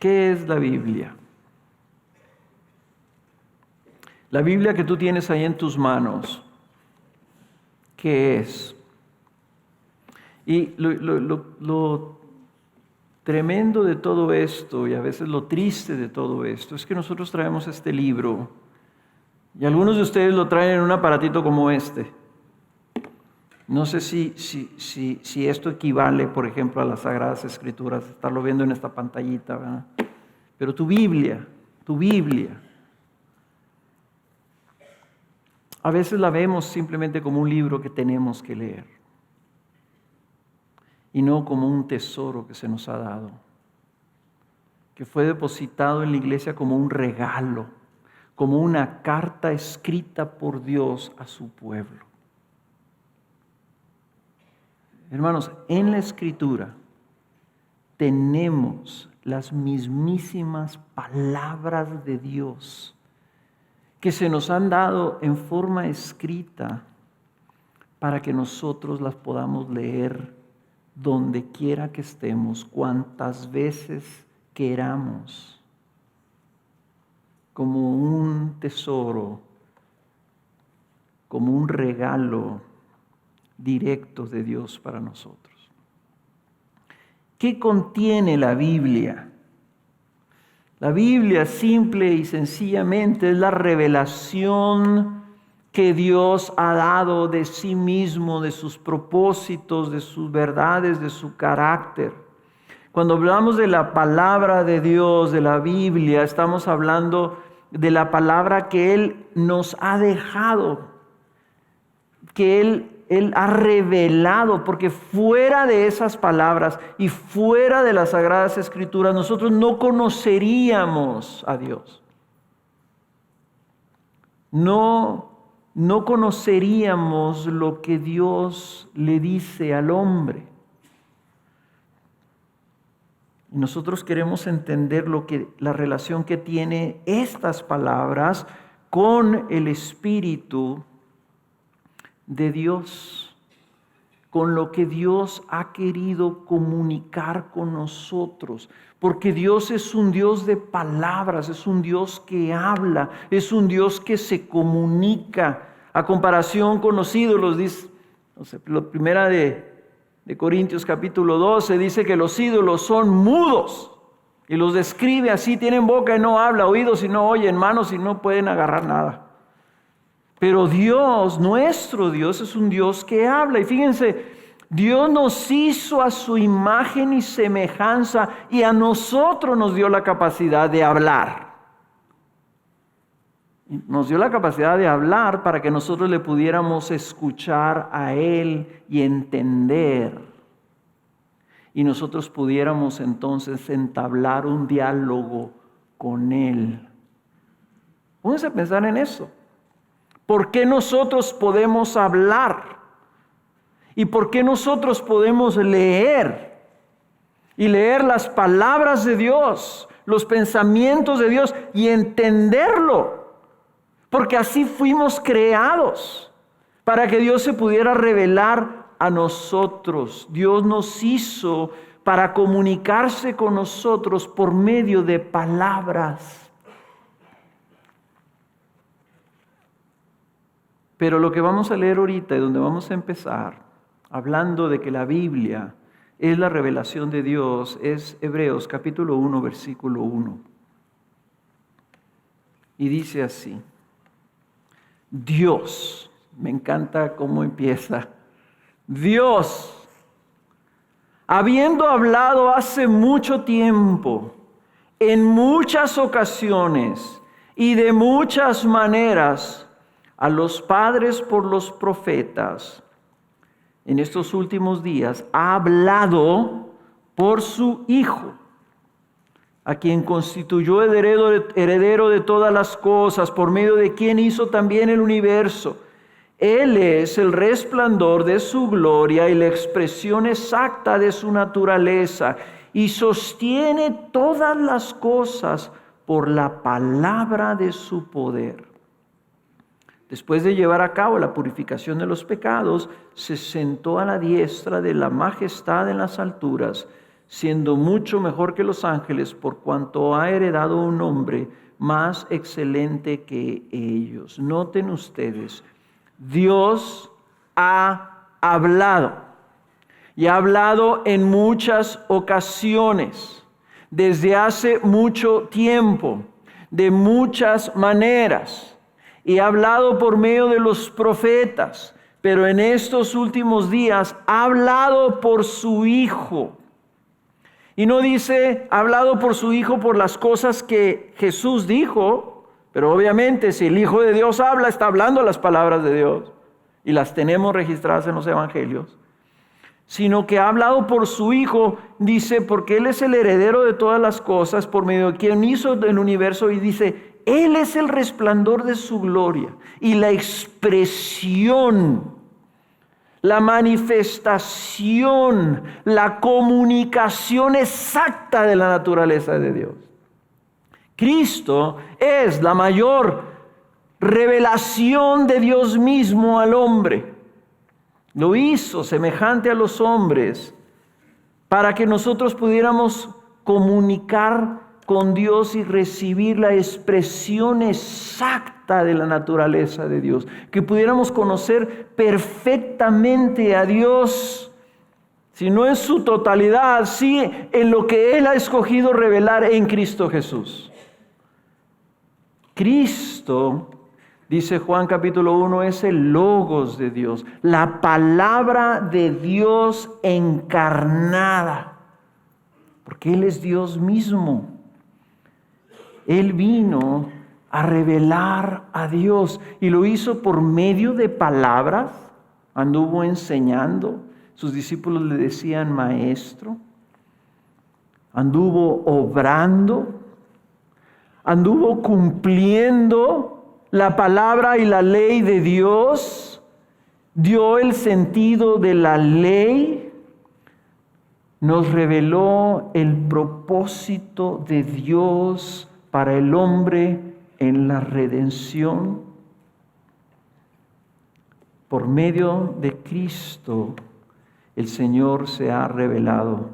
¿Qué es la Biblia? La Biblia que tú tienes ahí en tus manos, ¿qué es? Y lo tremendo de todo esto, y a veces lo triste de todo esto, es que nosotros traemos este libro, y algunos de ustedes lo traen en un aparatito como este. No sé si esto equivale, por ejemplo, a las Sagradas Escrituras, estarlo viendo en esta pantallita, ¿verdad? Pero tu Biblia, a veces la vemos simplemente como un libro que tenemos que leer y no como un tesoro que se nos ha dado, que fue depositado en la iglesia como un regalo, como una carta escrita por Dios a su pueblo. Hermanos, en la Escritura tenemos las mismísimas palabras de Dios que se nos han dado en forma escrita para que nosotros las podamos leer donde quiera que estemos, cuantas veces queramos, como un tesoro, como un regalo directo de Dios para nosotros. ¿Qué contiene la Biblia? La Biblia simple y sencillamente es la revelación que Dios ha dado de sí mismo, de sus propósitos, de sus verdades, de su carácter. Cuando hablamos de la palabra de Dios, de la Biblia, estamos hablando de la palabra que Él nos ha dejado, que Él ha revelado, porque fuera de esas palabras y fuera de las Sagradas Escrituras, nosotros no conoceríamos a Dios. No conoceríamos lo que Dios le dice al hombre. Y nosotros queremos entender la relación que tiene estas palabras con el Espíritu de Dios, con lo que Dios ha querido comunicar con nosotros, porque Dios es un Dios de palabras, es un Dios que habla, es un Dios que se comunica. A comparación con los ídolos, dice, la primera de Corintios capítulo 12 dice que los ídolos son mudos y los describe así: tienen boca y no habla, oídos y no oyen, manos y no pueden agarrar nada. Pero Dios, nuestro Dios, es un Dios que habla. Y fíjense, Dios nos hizo a su imagen y semejanza y a nosotros nos dio la capacidad de hablar. Nos dio la capacidad de hablar para que nosotros le pudiéramos escuchar a Él y entender. Y nosotros pudiéramos entonces entablar un diálogo con Él. Pónganse a pensar en eso. ¿Por qué nosotros podemos hablar? ¿Y por qué nosotros podemos leer? Y leer las palabras de Dios, los pensamientos de Dios y entenderlo. Porque así fuimos creados, para que Dios se pudiera revelar a nosotros. Dios nos hizo para comunicarse con nosotros por medio de palabras. Pero lo que vamos a leer ahorita y donde vamos a empezar, hablando de que la Biblia es la revelación de Dios, es Hebreos capítulo 1, versículo 1. Y dice así: Dios, me encanta cómo empieza, Dios, habiendo hablado hace mucho tiempo, en muchas ocasiones y de muchas maneras, a los padres por los profetas, en estos últimos días ha hablado por su Hijo, a quien constituyó heredero de todas las cosas, por medio de quien hizo también el universo. Él es el resplandor de su gloria y la expresión exacta de su naturaleza, y sostiene todas las cosas por la palabra de su poder. Después de llevar a cabo la purificación de los pecados, se sentó a la diestra de la majestad en las alturas, siendo mucho mejor que los ángeles, por cuanto ha heredado un nombre más excelente que ellos. Noten ustedes, Dios ha hablado, y ha hablado en muchas ocasiones, desde hace mucho tiempo, de muchas maneras, y ha hablado por medio de los profetas, pero en estos últimos días ha hablado por su Hijo. Y no dice, ha hablado por su Hijo por las cosas que Jesús dijo, pero obviamente si el Hijo de Dios habla, está hablando las palabras de Dios, y las tenemos registradas en los evangelios, sino que ha hablado por su Hijo, dice, porque Él es el heredero de todas las cosas, por medio de quien hizo el universo, y dice, Él es el resplandor de su gloria, y la expresión, la manifestación, la comunicación exacta de la naturaleza de Dios. Cristo es la mayor revelación de Dios mismo al hombre. Lo hizo semejante a los hombres para que nosotros pudiéramos comunicar con Dios y recibir la expresión exacta de la naturaleza de Dios, que pudiéramos conocer perfectamente a Dios, si no en su totalidad, sí en lo que Él ha escogido revelar en Cristo Jesús. Cristo, dice Juan capítulo 1, es el Logos de Dios, la palabra de Dios encarnada, porque Él es Dios mismo. Él vino a revelar a Dios y lo hizo por medio de palabras, anduvo enseñando, sus discípulos le decían maestro, anduvo obrando, anduvo cumpliendo la palabra y la ley de Dios, dio el sentido de la ley, nos reveló el propósito de Dios para el hombre en la redención. Por medio de Cristo, el Señor se ha revelado.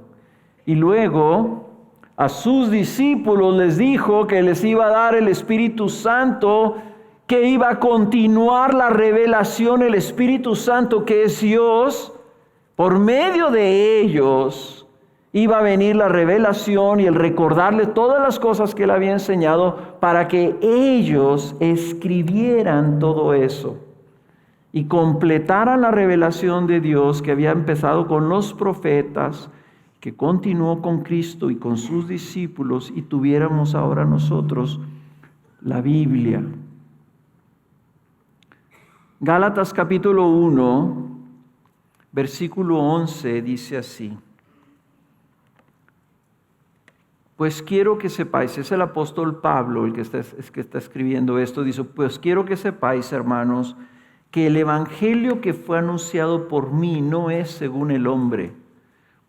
Y luego a sus discípulos les dijo que les iba a dar el Espíritu Santo, que iba a continuar la revelación, el Espíritu Santo que es Dios. Por medio de ellos iba a venir la revelación y el recordarle todas las cosas que Él había enseñado para que ellos escribieran todo eso y completaran la revelación de Dios que había empezado con los profetas, que continuó con Cristo y con sus discípulos, y tuviéramos ahora nosotros la Biblia. Gálatas capítulo 1, versículo 11 dice así: pues quiero que sepáis, es el apóstol Pablo el que está escribiendo esto, dice, pues quiero que sepáis, hermanos, que el evangelio que fue anunciado por mí no es según el hombre,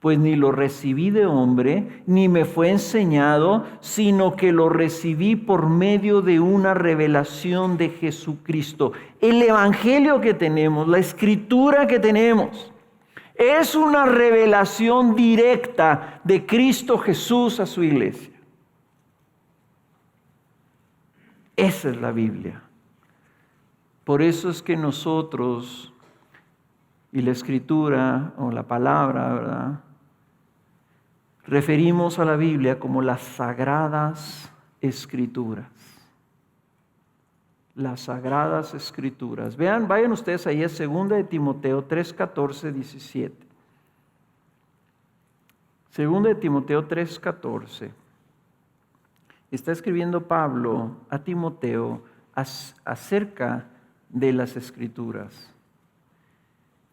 pues ni lo recibí de hombre, ni me fue enseñado, sino que lo recibí por medio de una revelación de Jesucristo. El evangelio que tenemos, la escritura que tenemos, es una revelación directa de Cristo Jesús a su iglesia. Esa es la Biblia. Por eso es que nosotros, y la escritura o la palabra, ¿verdad?, referimos a la Biblia como las sagradas escrituras. Las sagradas escrituras. Vean, vayan ustedes ahí a 2 de Timoteo 3, 14, 17. 2 de Timoteo 3, 14. Está escribiendo Pablo a Timoteo acerca de las escrituras.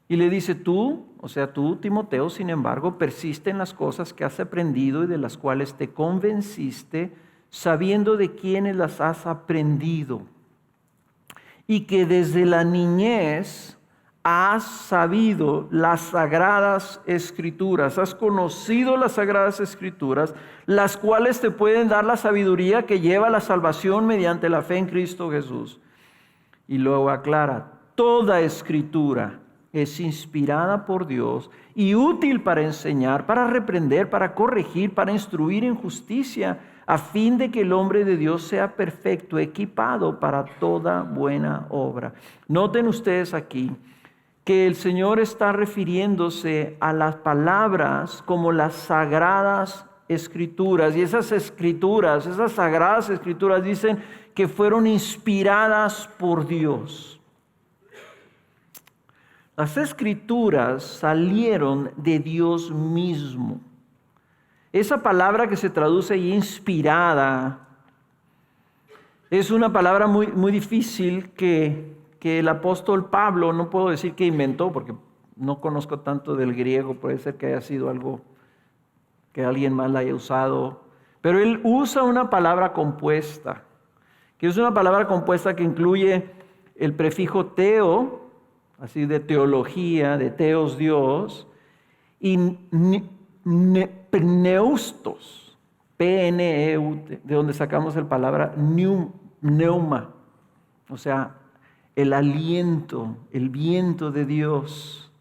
Y le dice, tú, Timoteo, sin embargo, persiste en las cosas que has aprendido y de las cuales te convenciste, sabiendo de quiénes las has aprendido. Y que desde la niñez has sabido las sagradas escrituras, has conocido las sagradas escrituras, las cuales te pueden dar la sabiduría que lleva a la salvación mediante la fe en Cristo Jesús. Y luego aclara, toda escritura es inspirada por Dios y útil para enseñar, para reprender, para corregir, para instruir en justicia, a fin de que el hombre de Dios sea perfecto, equipado para toda buena obra. Noten ustedes aquí que el Señor está refiriéndose a las palabras como las sagradas escrituras. Y esas escrituras, esas sagradas escrituras dicen que fueron inspiradas por Dios. Las escrituras salieron de Dios mismo. Esa palabra que se traduce ahí, inspirada, es una palabra muy difícil que el apóstol Pablo, no puedo decir que inventó, porque no conozco tanto del griego, puede ser que haya sido algo que alguien más la haya usado, pero él usa una palabra compuesta, que es una palabra compuesta que incluye el prefijo teo, así de teología, de teos Dios, y pneustos, P-N-E-U-T, de donde sacamos la palabra pneuma, o sea, el aliento, el viento de Dios.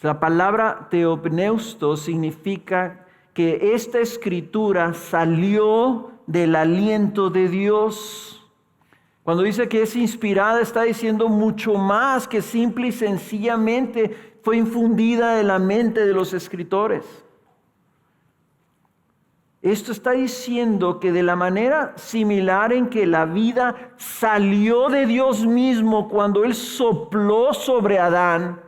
La palabra teopneusto significa que esta escritura salió del aliento de Dios. Cuando dice que es inspirada, está diciendo mucho más que simple y sencillamente fue infundida en la mente de los escritores. Esto está diciendo que de la manera similar en que la vida salió de Dios mismo cuando Él sopló sobre Adán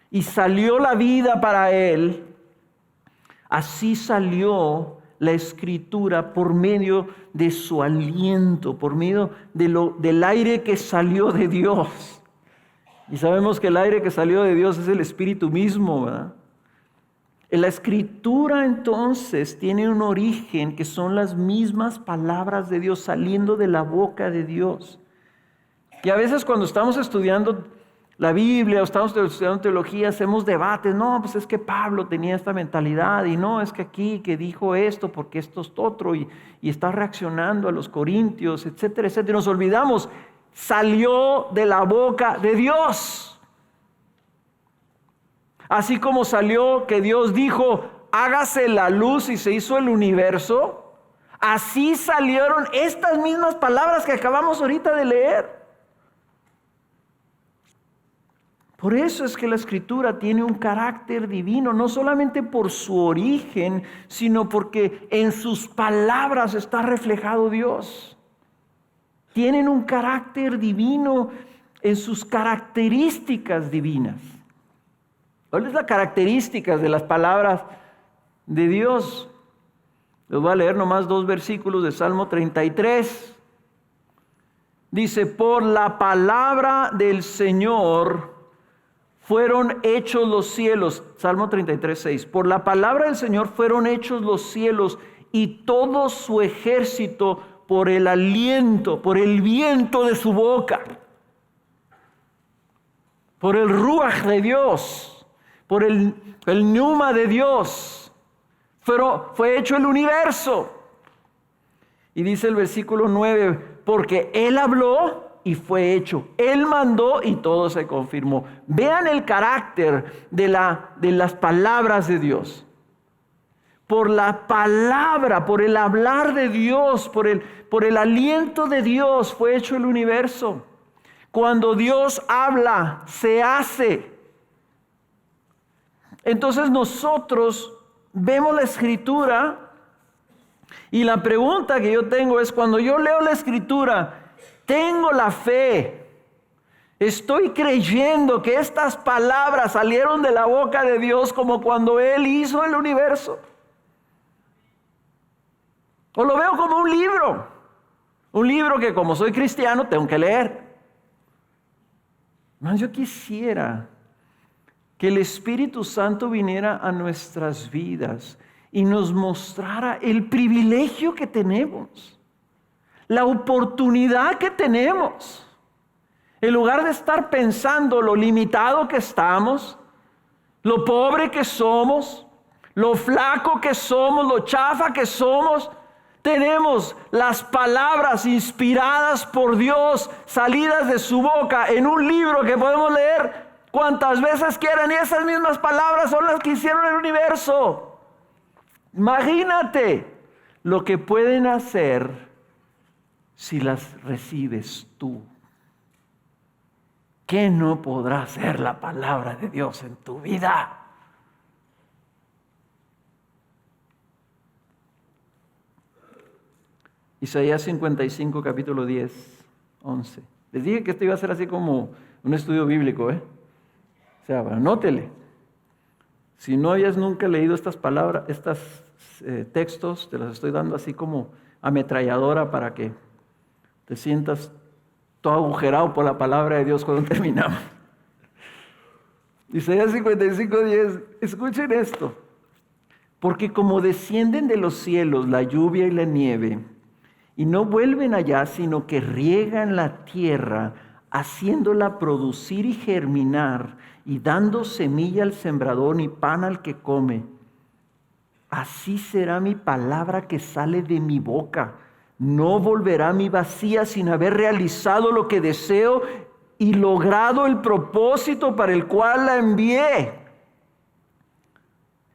y salió la vida para él, así salió la escritura por medio de su aliento, por medio del aire que salió de Dios. Y sabemos que el aire que salió de Dios es el Espíritu mismo, ¿verdad? La escritura entonces tiene un origen que son las mismas palabras de Dios saliendo de la boca de Dios. Y a veces cuando estamos estudiando la Biblia o estamos estudiando teología hacemos debates. No, pues es que Pablo tenía esta mentalidad y no, es que aquí que dijo esto porque esto es otro y está reaccionando a los corintios, etcétera, etcétera. Y nos olvidamos, salió de la boca de Dios. Así como salió que Dios dijo, hágase la luz y se hizo el universo, así salieron estas mismas palabras que acabamos ahorita de leer. Por eso es que la Escritura tiene un carácter divino, no solamente por su origen, sino porque en sus palabras está reflejado Dios. Tienen un carácter divino en sus características divinas. ¿Cuál es la característica de las palabras de Dios? Les voy a leer nomás 2 versículos de Salmo 33. Dice, por la palabra del Señor fueron hechos los cielos. Salmo 33, 6. Por la palabra del Señor fueron hechos los cielos y todo su ejército por el aliento, por el viento de su boca. Por el ruaj de Dios. Por el pneuma de Dios, fue hecho el universo. Y dice el versículo 9, porque Él habló y fue hecho. Él mandó y todo se confirmó. Vean el carácter de las palabras de Dios. Por la palabra, por el hablar de Dios, por el aliento de Dios fue hecho el universo. Cuando Dios habla, se hace. Entonces nosotros vemos la Escritura y la pregunta que yo tengo es, cuando yo leo la Escritura, tengo la fe, estoy creyendo que estas palabras salieron de la boca de Dios como cuando Él hizo el universo. O lo veo como un libro que como soy cristiano tengo que leer. Mas yo quisiera que el Espíritu Santo viniera a nuestras vidas y nos mostrara el privilegio que tenemos, la oportunidad que tenemos. En lugar de estar pensando lo limitado que estamos, lo pobre que somos, lo flaco que somos, lo chafa que somos, tenemos las palabras inspiradas por Dios, salidas de su boca en un libro que podemos leer cuantas veces quieran, y esas mismas palabras son las que hicieron el universo. Imagínate lo que pueden hacer si las recibes tú. ¿Qué no podrá hacer la palabra de Dios en tu vida? Isaías 55, capítulo 10, 11. Les dije que esto iba a ser así como un estudio bíblico, O sea, anótele. Si no hayas nunca leído estas palabras, estos textos, te los estoy dando así como ametralladora para que te sientas todo agujerado por la palabra de Dios cuando terminamos. Isaías 55, 10. Escuchen esto. Porque como descienden de los cielos la lluvia y la nieve, y no vuelven allá, sino que riegan la tierra, haciéndola producir y germinar, y dando semilla al sembrador y pan al que come. Así será mi palabra que sale de mi boca. No volverá a mí vacía sin haber realizado lo que deseo y logrado el propósito para el cual la envié.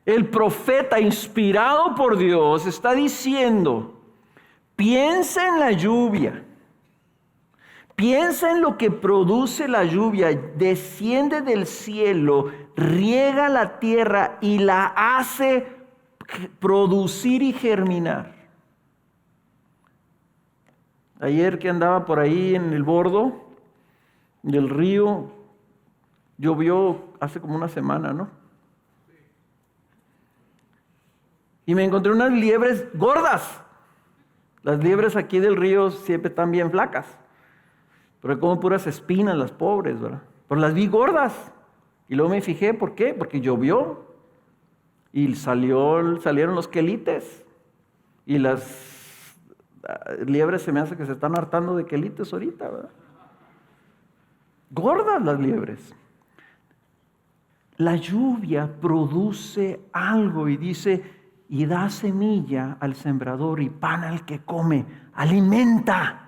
El profeta, inspirado por Dios, está diciendo: piensa en la lluvia. Piensa en lo que produce la lluvia. Desciende del cielo, riega la tierra y la hace producir y germinar. Ayer que andaba por ahí en el bordo del río, llovió hace como una semana, ¿no? Y me encontré unas liebres gordas. Las liebres aquí del río siempre están bien flacas, pero como puras espinas las pobres, ¿verdad? Pero las vi gordas. Y luego me fijé, ¿por qué? Porque llovió. Y salieron los quelites. Y las liebres se me hace que se están hartando de quelites ahorita, ¿verdad? Gordas las liebres. La lluvia produce algo y dice: y da semilla al sembrador y pan al que come. Alimenta.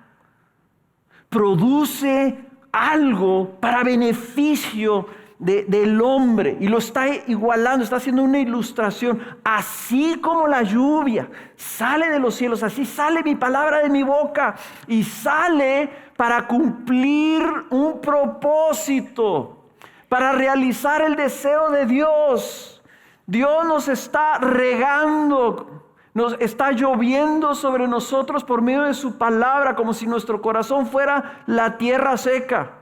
Produce algo para beneficio del hombre. Y lo está igualando, está haciendo una ilustración. Así como la lluvia sale de los cielos, así sale mi palabra de mi boca. Y sale para cumplir un propósito, para realizar el deseo de Dios. Dios nos está regando, nos está lloviendo sobre nosotros por medio de su palabra, como si nuestro corazón fuera la tierra seca.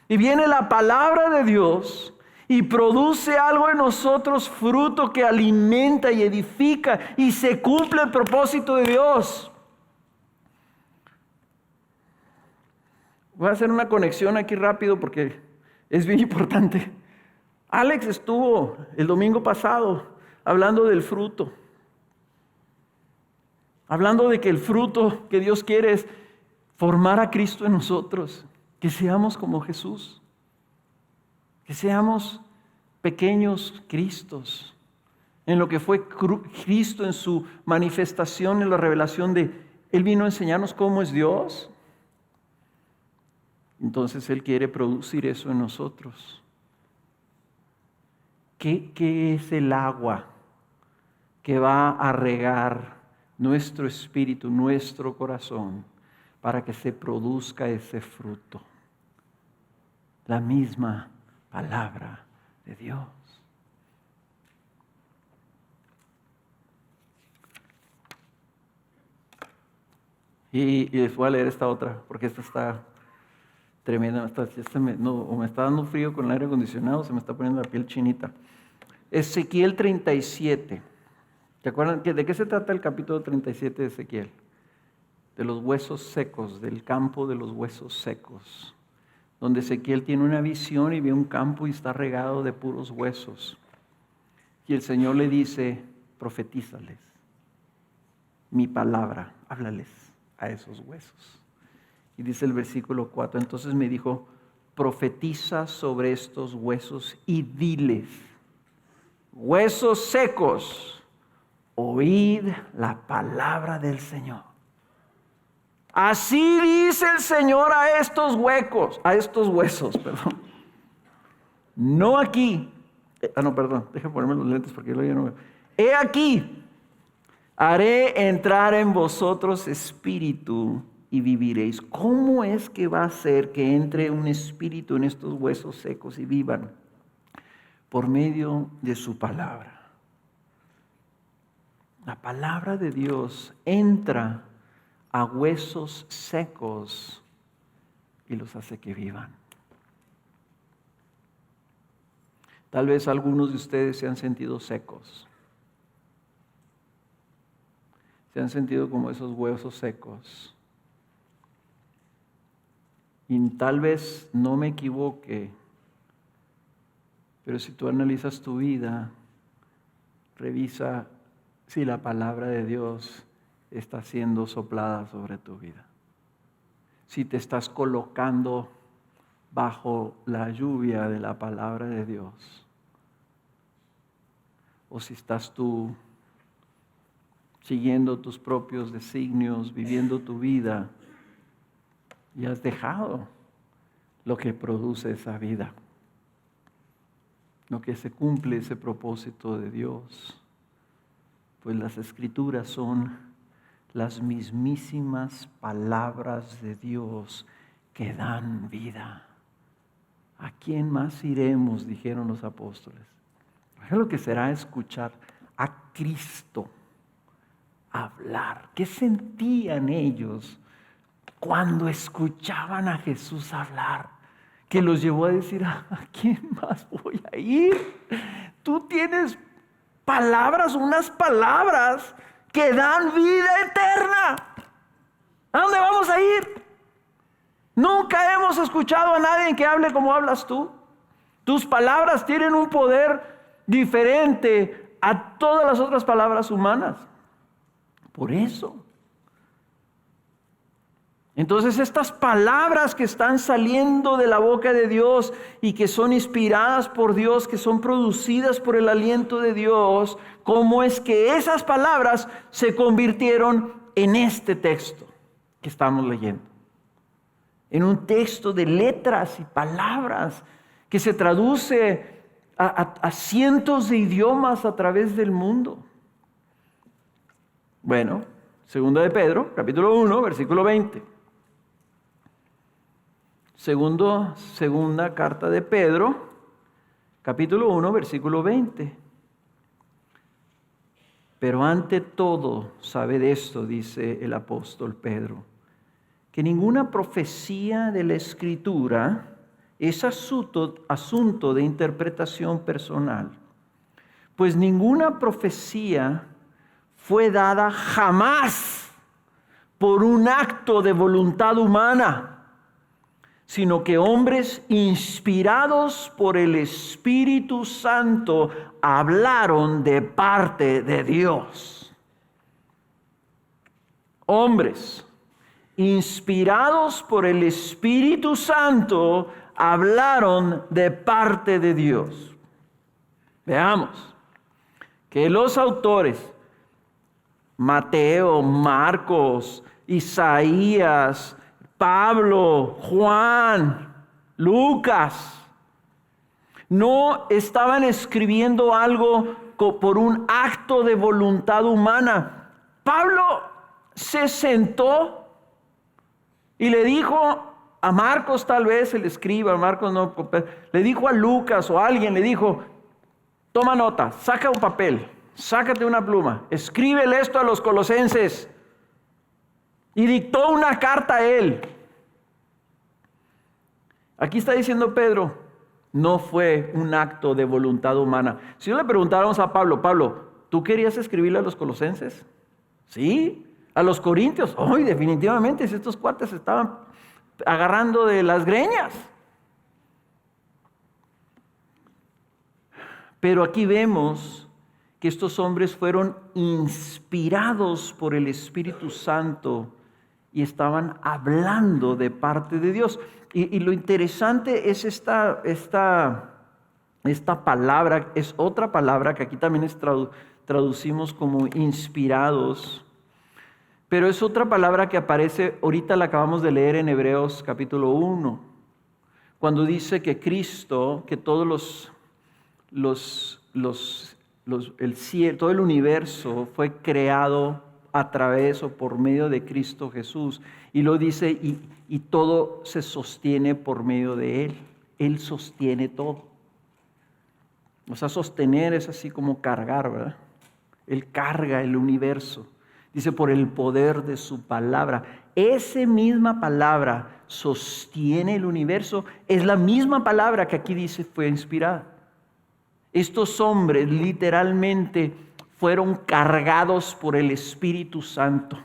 Y viene la palabra de Dios y produce algo en nosotros, fruto que alimenta y edifica, y se cumple el propósito de Dios. Voy a hacer una conexión aquí rápido porque es bien importante. Alex estuvo el domingo pasado hablando del fruto. Hablando de que el fruto que Dios quiere es formar a Cristo en nosotros. Que seamos como Jesús. Que seamos pequeños Cristos. En lo que fue Cristo en su manifestación, en la revelación de Él vino a enseñarnos cómo es Dios. Entonces Él quiere producir eso en nosotros. ¿Qué es el agua que va a regar nuestro espíritu, nuestro corazón, para que se produzca ese fruto? La misma palabra de Dios. Y les voy a leer esta otra, porque esta está tremenda. Me está dando frío con el aire acondicionado, se me está poniendo la piel chinita. Ezequiel 37. ¿Te acuerdan de qué se trata el capítulo 37 de Ezequiel? De los huesos secos, del campo de los huesos secos. Donde Ezequiel tiene una visión y ve un campo y está regado de puros huesos. Y el Señor le dice: profetízales mi palabra, háblales a esos huesos. Y dice el versículo 4, entonces me dijo: profetiza sobre estos huesos y diles: huesos secos, oíd la palabra del Señor. Así dice el Señor a estos huesos, no aquí. No, perdón, déjame ponerme los lentes porque yo no veo. He aquí, haré entrar en vosotros espíritu y viviréis. ¿Cómo es que va a ser que entre un espíritu en estos huesos secos y vivan? Por medio de su palabra. La palabra de Dios entra a huesos secos y los hace que vivan. Tal vez algunos de ustedes se han sentido secos. Se han sentido como esos huesos secos. Y tal vez no me equivoque, pero si tú analizas tu vida, revisa si la palabra de Dios está siendo soplada sobre tu vida. Si te estás colocando bajo la lluvia de la palabra de Dios. O si estás tú siguiendo tus propios designios, viviendo tu vida y has dejado lo que produce esa vida, lo que se cumple ese propósito de Dios. Pues las Escrituras son las mismísimas palabras de Dios que dan vida. ¿A quién más iremos?, dijeron los apóstoles. ¿Qué es lo que será escuchar a Cristo hablar? ¿Qué sentían ellos cuando escuchaban a Jesús hablar? Que los llevó a decir, ¿a quién más voy a ir? Tú tienes palabras, unas palabras que dan vida eterna. ¿A dónde vamos a ir? Nunca hemos escuchado a nadie que hable como hablas tú. Tus palabras tienen un poder diferente a todas las otras palabras humanas. Por eso. Entonces estas palabras que están saliendo de la boca de Dios y que son inspiradas por Dios, que son producidas por el aliento de Dios, ¿cómo es que esas palabras se convirtieron en este texto que estamos leyendo? En un texto de letras y palabras que se traduce a cientos de idiomas a través del mundo. Bueno, segunda de Pedro, capítulo 1, versículo 20. Segunda carta de Pedro, capítulo 1, versículo 20. Pero ante todo, sabed esto, dice el apóstol Pedro, que ninguna profecía de la Escritura es asunto de interpretación personal, pues ninguna profecía fue dada jamás por un acto de voluntad humana, sino que hombres inspirados por el Espíritu Santo hablaron de parte de Dios. Hombres inspirados por el Espíritu Santo hablaron de parte de Dios. Veamos que los autores Mateo, Marcos, Isaías, Pablo, Juan, Lucas, no estaban escribiendo algo por un acto de voluntad humana. Pablo se sentó y le dijo a Marcos, tal vez el escriba, Marcos no, le dijo a Lucas o a alguien, le dijo, toma nota, saca un papel, sácate una pluma, escríbele esto a los colosenses. Y dictó una carta a él. Aquí está diciendo Pedro, no fue un acto de voluntad humana. Si le preguntáramos a Pablo, ¿tú querías escribirle a los colosenses? Sí. A los corintios, definitivamente, si estos cuates estaban agarrando de las greñas. Pero aquí vemos que estos hombres fueron inspirados por el Espíritu Santo y estaban hablando de parte de Dios. Y lo interesante es esta palabra, es otra palabra que aquí también traducimos como inspirados, pero es otra palabra que aparece, ahorita la acabamos de leer en Hebreos capítulo 1, cuando dice que Cristo, que todos el cielo, todo el universo fue creado a través o por medio de Cristo Jesús. Y lo dice, y todo se sostiene por medio de Él. Él sostiene todo. O sea, sostener es así como cargar, ¿verdad? Él carga el universo. Dice, por el poder de su palabra. Esa misma palabra sostiene el universo. Es la misma palabra que aquí dice fue inspirada. Estos hombres literalmente fueron cargados por el Espíritu Santo.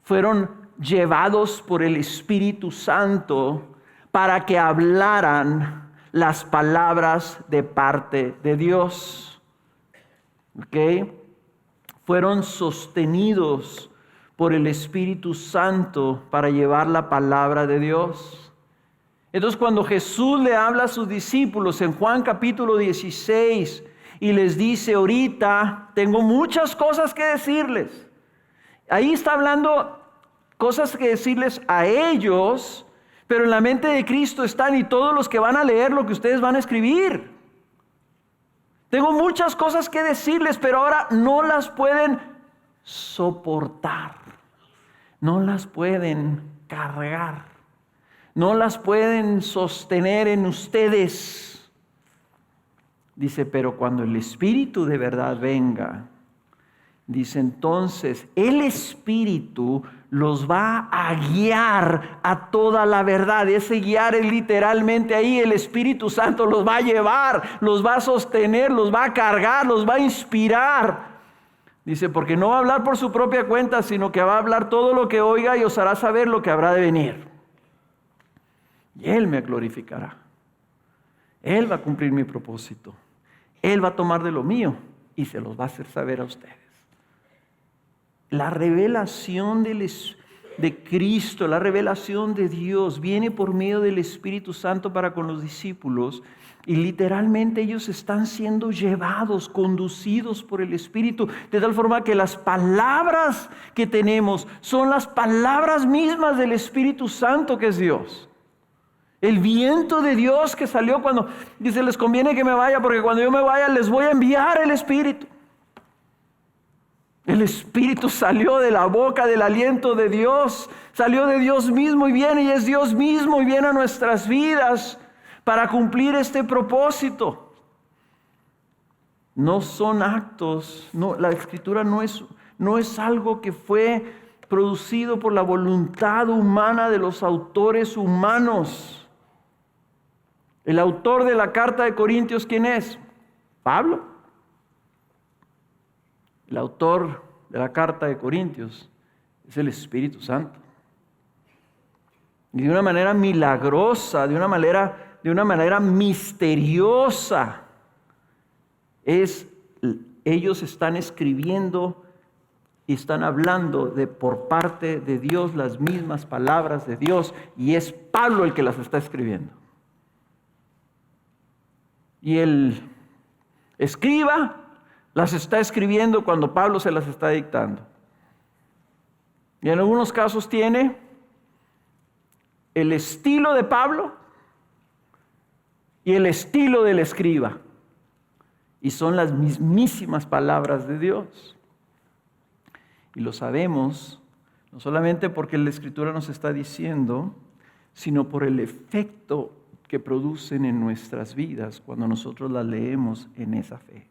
Fueron llevados por el Espíritu Santo para que hablaran las palabras de parte de Dios. ¿Ok? Fueron sostenidos por el Espíritu Santo para llevar la palabra de Dios. Entonces, cuando Jesús le habla a sus discípulos en Juan capítulo 16 y les dice, ahorita tengo muchas cosas que decirles. Ahí está hablando cosas que decirles a ellos, pero en la mente de Cristo están y todos los que van a leer lo que ustedes van a escribir. Tengo muchas cosas que decirles, pero ahora no las pueden soportar. No las pueden cargar. No las pueden sostener en ustedes. Dice, pero cuando el Espíritu de verdad venga, dice entonces, el Espíritu los va a guiar a toda la verdad. Ese guiar es literalmente ahí, el Espíritu Santo los va a llevar, los va a sostener, los va a cargar, los va a inspirar. Dice, porque no va a hablar por su propia cuenta, sino que va a hablar todo lo que oiga y os hará saber lo que habrá de venir. Y Él me glorificará. Él va a cumplir mi propósito. Él va a tomar de lo mío y se los va a hacer saber a ustedes. La revelación de Cristo, la revelación de Dios viene por medio del Espíritu Santo para con los discípulos. Y literalmente ellos están siendo llevados, conducidos por el Espíritu, de tal forma que las palabras que tenemos son las palabras mismas del Espíritu Santo que es Dios. El viento de Dios que salió cuando dice, les conviene que me vaya, porque cuando yo me vaya les voy a enviar el Espíritu. El Espíritu salió de la boca, del aliento de Dios, salió de Dios mismo y viene, y es Dios mismo y viene a nuestras vidas para cumplir este propósito. No son actos, no, la Escritura no es algo que fue producido por la voluntad humana de los autores humanos. El autor de la carta de Corintios, ¿quién es? Pablo. El autor de la carta de Corintios es el Espíritu Santo. Y de una manera milagrosa, de una manera misteriosa, ellos están escribiendo y están hablando por parte de Dios las mismas palabras de Dios, y es Pablo el que las está escribiendo. Y el escriba las está escribiendo cuando Pablo se las está dictando. Y en algunos casos tiene el estilo de Pablo y el estilo del escriba. Y son las mismísimas palabras de Dios. Y lo sabemos, no solamente porque la Escritura nos está diciendo, sino por el efecto que producen en nuestras vidas cuando nosotros las leemos en esa fe.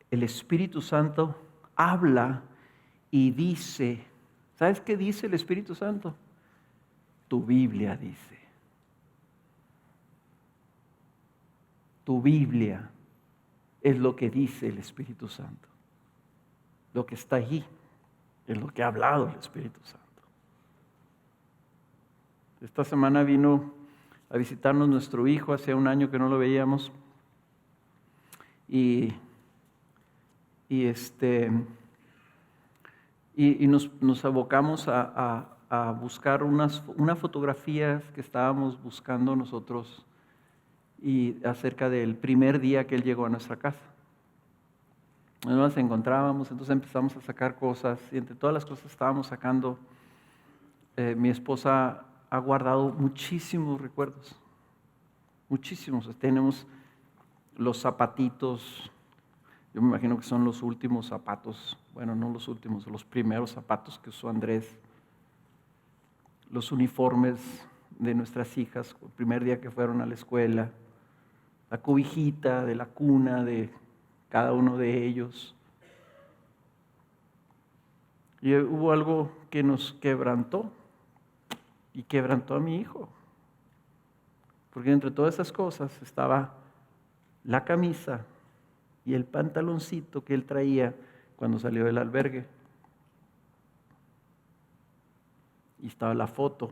El Espíritu Santo habla y dice, ¿sabes qué dice el Espíritu Santo? Tu Biblia dice. Tu Biblia es lo que dice el Espíritu Santo. Lo que está allí es lo que ha hablado el Espíritu Santo. Esta semana vino a visitarnos nuestro hijo, hacía un año que no lo veíamos, y nos abocamos a buscar unas fotografías que estábamos buscando nosotros y acerca del primer día que él llegó a nuestra casa. Nos encontrábamos, entonces empezamos a sacar cosas, y entre todas las cosas estábamos sacando, mi esposa ha guardado muchísimos recuerdos. Muchísimos. Tenemos los zapatitos. Yo me imagino que son los últimos zapatos. Bueno, no los últimos, los primeros zapatos que usó Andrés. Los uniformes de nuestras hijas, el primer día que fueron a la escuela. La cobijita de la cuna de cada uno de ellos. Y hubo algo que nos quebrantó. Y quebrantó a mi hijo. Porque entre todas esas cosas estaba la camisa y el pantaloncito que él traía cuando salió del albergue. Y estaba la foto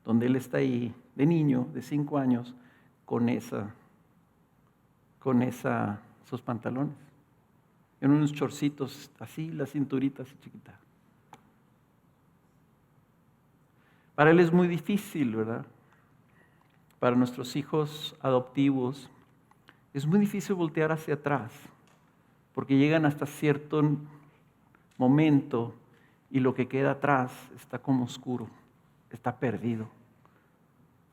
donde él está ahí de niño, de 5 años, con esos pantalones. En unos chorcitos así, la cinturita así chiquita. Para él es muy difícil, ¿verdad? Para nuestros hijos adoptivos es muy difícil voltear hacia atrás, porque llegan hasta cierto momento y lo que queda atrás está como oscuro, está perdido.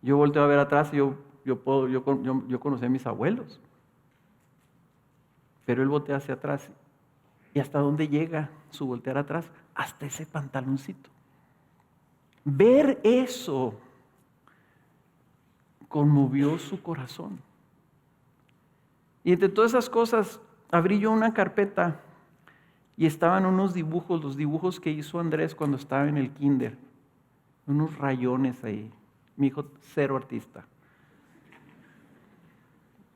Yo volteo a ver atrás y yo conocí a mis abuelos, pero él voltea hacia atrás y hasta dónde llega su voltear atrás, hasta ese pantaloncito. Ver eso conmovió su corazón. Y entre todas esas cosas, abrí yo una carpeta y estaban unos dibujos, los dibujos que hizo Andrés cuando estaba en el kinder. Unos rayones ahí. Mi hijo, cero artista.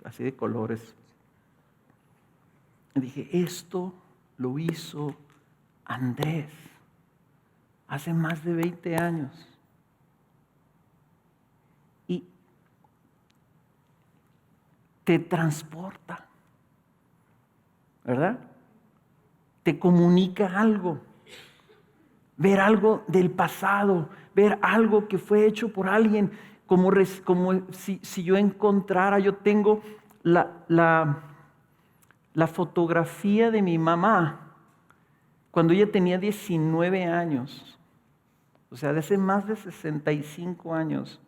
Así de colores. Y dije, esto lo hizo Andrés hace más de 20 años. Y te transporta, ¿verdad? Te comunica algo. Ver algo del pasado, ver algo que fue hecho por alguien, como si yo encontrara, yo tengo la fotografía de mi mamá cuando ella tenía 19 años, o sea, de hace más de 65 años,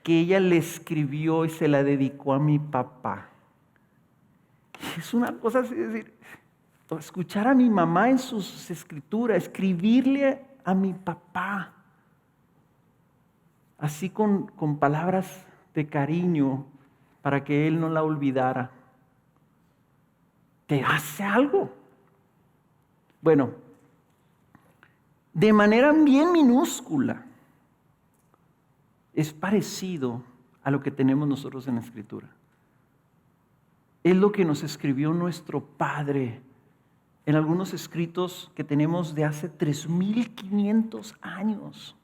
que ella le escribió y se la dedicó a mi papá. Es una cosa así, decir, escuchar a mi mamá en sus escrituras, escribirle a mi papá, así con palabras de cariño, para que él no la olvidara. ¿Te hace algo? Bueno, de manera bien minúscula, es parecido a lo que tenemos nosotros en la Escritura. Es lo que nos escribió nuestro Padre en algunos escritos que tenemos de hace 3,500 años.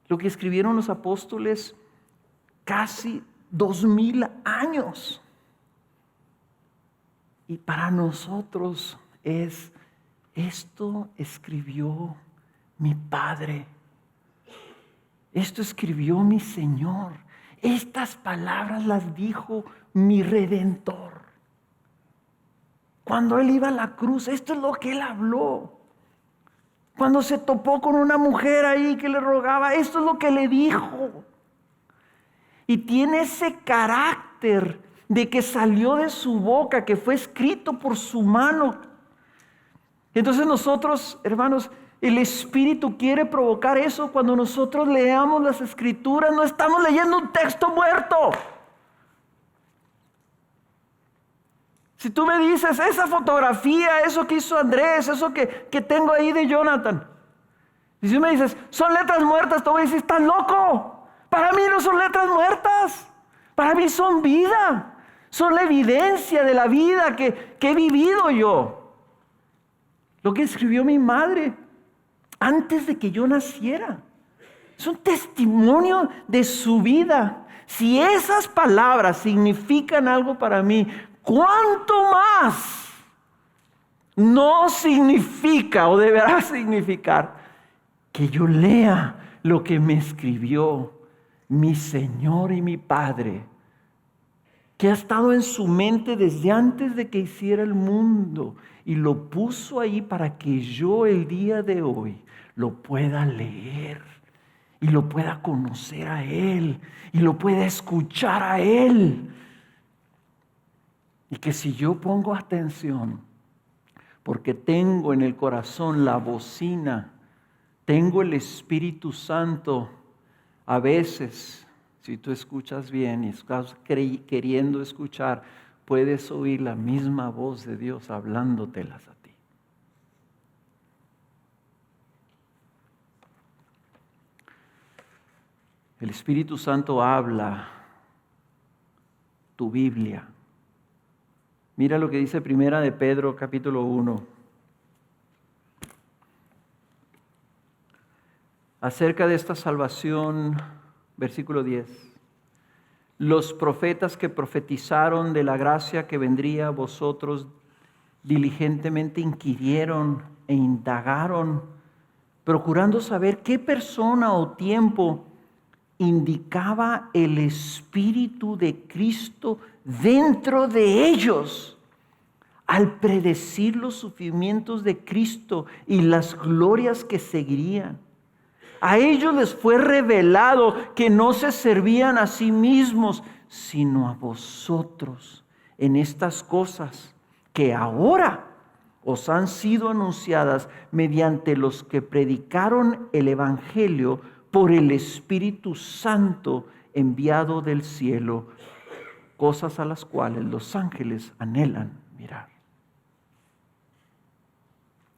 Lo que escribieron los apóstoles casi 2,000 años. Y para nosotros esto escribió mi Padre. Esto escribió mi Señor. Estas palabras las dijo mi Redentor. Cuando Él iba a la cruz, esto es lo que Él habló. Cuando se topó con una mujer ahí que le rogaba, esto es lo que le dijo. Y tiene ese carácter de que salió de su boca, que fue escrito por su mano. Entonces nosotros, hermanos, el Espíritu quiere provocar eso. Cuando nosotros leamos las Escrituras, no estamos leyendo un texto muerto. Si tú me dices, esa fotografía, eso que hizo Andrés, eso que tengo ahí de Jonathan. Y si tú me dices, son letras muertas, te voy a decir, estás loco. Para mí no son letras muertas. Para mí son vida. Son la evidencia de la vida que he vivido yo. Lo que escribió mi madre antes de que yo naciera. Es un testimonio de su vida. Si esas palabras significan algo para mí, ¿cuánto más no significa o deberá significar que yo lea lo que me escribió mi Señor y mi Padre, que ha estado en su mente desde antes de que hiciera el mundo y lo puso ahí para que yo el día de hoy lo pueda leer y lo pueda conocer a Él y lo pueda escuchar a Él. Y que si yo pongo atención, porque tengo en el corazón la bocina, tengo el Espíritu Santo, a veces, si tú escuchas bien y estás queriendo escuchar, puedes oír la misma voz de Dios hablándotelas a ti. El Espíritu Santo habla tu Biblia. Mira lo que dice Primera de Pedro, capítulo 1. Acerca de esta salvación, versículo 10. Los profetas que profetizaron de la gracia que vendría a vosotros diligentemente inquirieron e indagaron, procurando saber qué persona o tiempo indicaba el Espíritu de Cristo dentro de ellos al predecir los sufrimientos de Cristo y las glorias que seguirían. A ellos les fue revelado que no se servían a sí mismos, sino a vosotros en estas cosas que ahora os han sido anunciadas mediante los que predicaron el Evangelio por el Espíritu Santo enviado del cielo, cosas a las cuales los ángeles anhelan mirar.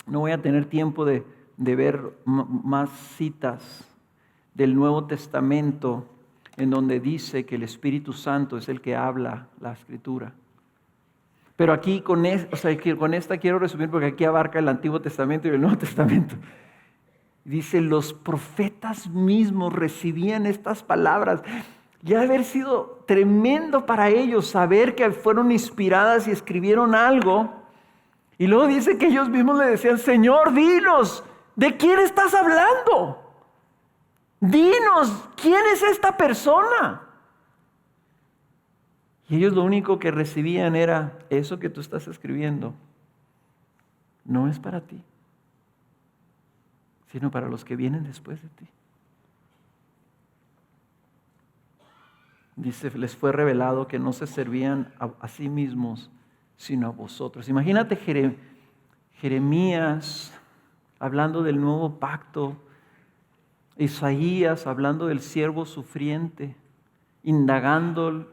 No voy a tener tiempo de ver más citas del Nuevo Testamento en donde dice que el Espíritu Santo es el que habla la Escritura. Pero aquí con esta quiero resumir porque aquí abarca el Antiguo Testamento y el Nuevo Testamento. Dice, los profetas mismos recibían estas palabras. Ya haber sido tremendo para ellos saber que fueron inspiradas y escribieron algo. Y luego dice que ellos mismos le decían, Señor, dinos, ¿de quién estás hablando? Dinos, ¿quién es esta persona? Y ellos lo único que recibían era, eso que tú estás escribiendo no es para ti, sino para los que vienen después de ti. Dice, les fue revelado que no se servían a sí mismos, sino a vosotros. Imagínate Jeremías hablando del nuevo pacto, Isaías hablando del siervo sufriente, indagando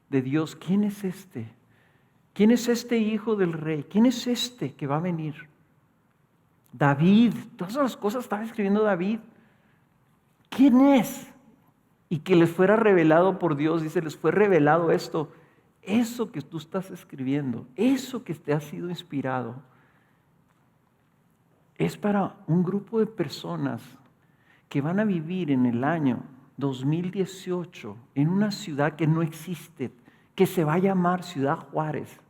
de Dios, ¿quién es este? ¿Quién es este hijo del rey? ¿Quién es este que va a venir? David, todas las cosas estaba escribiendo David. ¿Quién es? Y que les fuera revelado por Dios, dice, les fue revelado esto. Eso que tú estás escribiendo, eso que te ha sido inspirado, es para un grupo de personas que van a vivir en el año 2018 en una ciudad que no existe, que se va a llamar Ciudad Juárez.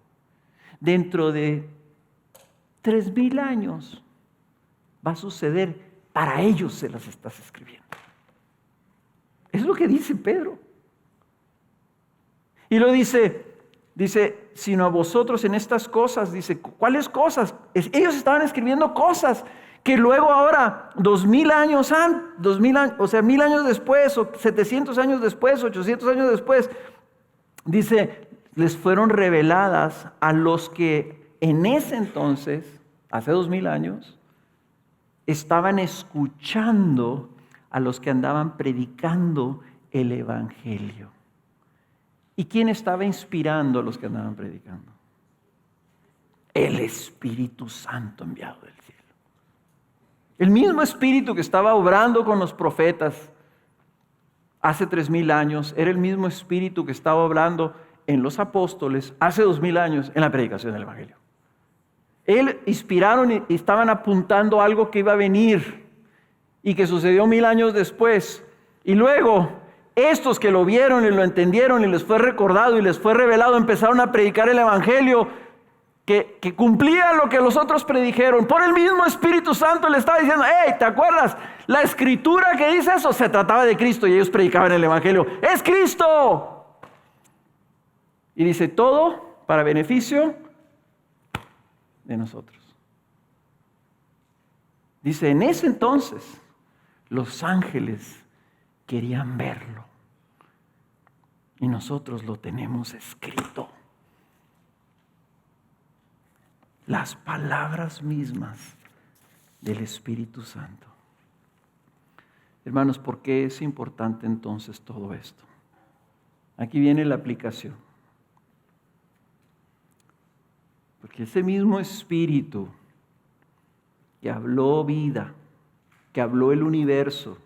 Dentro de 3,000 años va a suceder, para ellos se las estás escribiendo. Es lo que dice Pedro. Y lo dice, sino a vosotros en estas cosas, dice, ¿cuáles cosas? Ellos estaban escribiendo cosas que luego ahora, 2,000 años, o sea, 1,000 años después, o 700 años después, 800 años después, dice, les fueron reveladas a los que en ese entonces, hace 2,000 años, estaban escuchando a los que andaban predicando el Evangelio. ¿Y quién estaba inspirando a los que andaban predicando? El Espíritu Santo enviado del cielo. El mismo Espíritu que estaba obrando con los profetas hace 3,000 años, era el mismo Espíritu que estaba obrando en los apóstoles hace 2,000 años en la predicación del Evangelio. Él inspiraron y estaban apuntando algo que iba a venir y que sucedió 1,000 años después. Y luego, estos que lo vieron y lo entendieron y les fue recordado y les fue revelado, empezaron a predicar el Evangelio que cumplía lo que los otros predijeron. Por el mismo Espíritu Santo le estaba diciendo, hey, ¿te acuerdas? La escritura que dice eso se trataba de Cristo y ellos predicaban el Evangelio. ¡Es Cristo! Y dice, todo para beneficio de nosotros. Dice, en ese entonces, los ángeles querían verlo. Y nosotros lo tenemos escrito. Las palabras mismas del Espíritu Santo. Hermanos, ¿por qué es importante entonces todo esto? Aquí viene la aplicación. Porque ese mismo Espíritu que habló vida, que habló el universo,